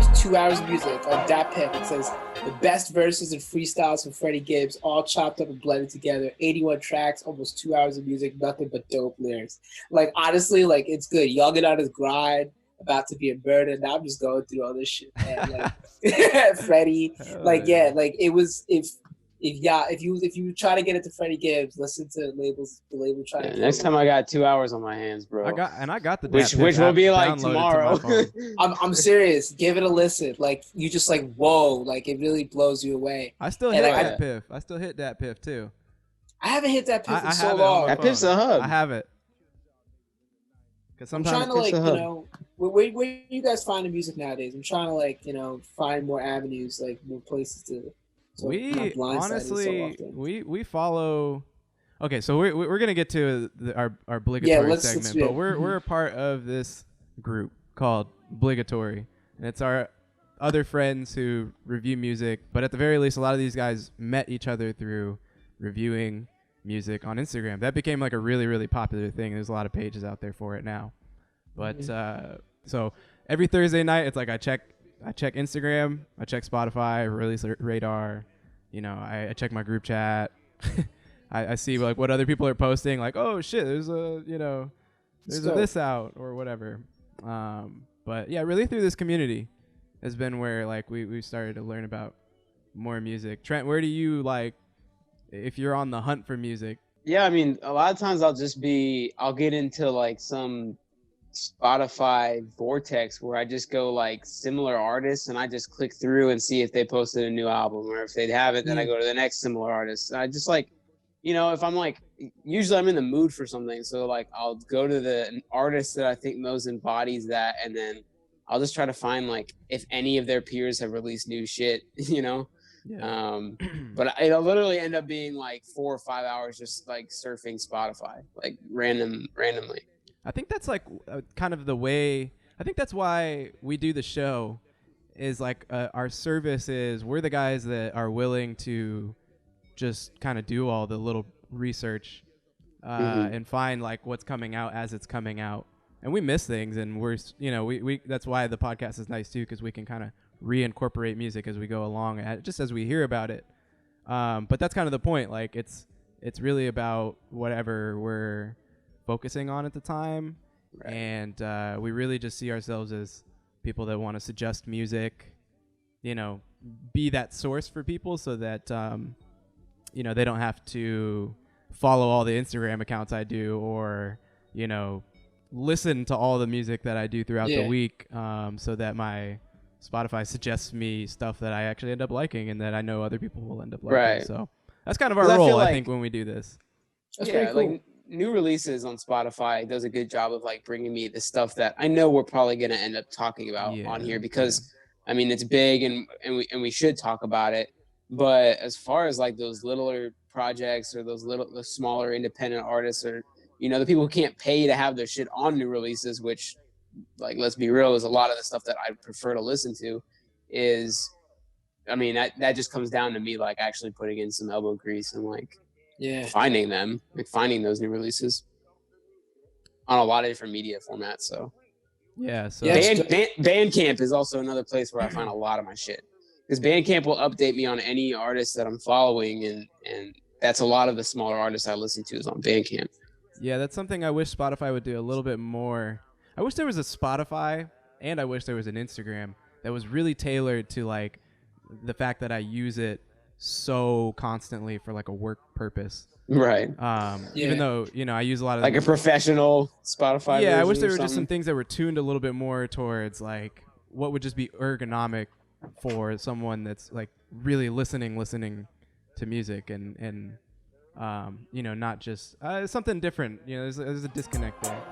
have 2 hours of music on Dat Piff. It says the best verses and freestyles from Freddie Gibbs, all chopped up and blended together. 81 tracks, almost 2 hours of music, nothing but dope lyrics. Like, honestly, like, it's good. Y'all get on his grind, about to be a murder. Now I'm just going through all this shit, man. Like, Freddie, like, yeah, like, it was, if you try to get into Freddie Gibbs, listen to the label try to. Next time I got 2 hours on my hands, bro. I got the which will be like tomorrow. To I'm serious. Give it a listen. Like, you just like, whoa, like, it really blows you away. I still hit that Piff. I still hit that Piff too. I haven't hit that Piff in so long. That Piff's a hub. I have it. Because sometimes I'm trying to, like, you know, where you guys find the music nowadays? I'm trying to, like, you know, find more avenues, like more places to. So we honestly we follow. Okay, so we're gonna get to our obligatory segment, but we're a part of this group called Obligatory, and it's our other friends who review music. But at the very least, a lot of these guys met each other through reviewing music on Instagram. That became like a really, really popular thing. There's a lot of pages out there for it now. But so every Thursday night, it's like I check Instagram, I check Spotify, Release Radar, you know, I check my group chat. I see like what other people are posting, like, oh shit, there's a this out or whatever. But yeah, really through this community has been where like we started to learn about more music. Trent, where do you like, if you're on the hunt for music? Yeah, I mean, a lot of times I'll get into like some Spotify vortex where I just go like similar artists and I just click through and see if they posted a new album, or if they haven't, then I go to the next similar artist. I just like, you know, if I'm like, usually I'm in the mood for something, so like I'll go to the artist that I think most embodies that, and then I'll just try to find like if any of their peers have released new shit, you know. Yeah. But it'll literally end up being like 4 or 5 hours just like surfing Spotify, like randomly. I think that's like kind of the way. I think that's why we do the show. Is like our service is we're the guys that are willing to just kind of do all the little research and find like what's coming out as it's coming out. And we miss things, and we're, you know, we that's why the podcast is nice too, because we can kind of reincorporate music as we go along, just as we hear about it. But that's kind of the point. Like it's really about whatever we're focusing on at the time, right. And we really just see ourselves as people that want to suggest music, you know, be that source for people, so that you know, they don't have to follow all the Instagram accounts I do, or, you know, listen to all the music that I do throughout the week, so that my Spotify suggests me stuff that I actually end up liking and that I know other people will end up liking. Right. So that's kind of our role, I think, when we do this. That's pretty cool. Like, new releases on Spotify does a good job of like bringing me the stuff that I know we're probably going to end up talking about on here, because I mean, it's big and we should talk about it. But as far as like those littler projects or the smaller independent artists, or, you know, the people who can't pay to have their shit on new releases, which, like, let's be real, is a lot of the stuff that I prefer to listen to, is, I mean, that just comes down to me like actually putting in some elbow grease and like finding those new releases on a lot of different media formats. So Bandcamp is also another place where I find a lot of my shit, because Bandcamp will update me on any artist that I'm following, and that's a lot of the smaller artists I listen to is on Bandcamp. Yeah, that's something I wish Spotify would do a little bit more. I wish there was a Spotify, and I wish there was an Instagram that was really tailored to like the fact that I use it so constantly for like a work purpose. Right. Even though, you know, I use a lot of like a professional Spotify. Yeah, I wish there were just some things that were tuned a little bit more towards like what would just be ergonomic for someone that's like really listening to music, and you know, not just something different. You know, there's a disconnect there.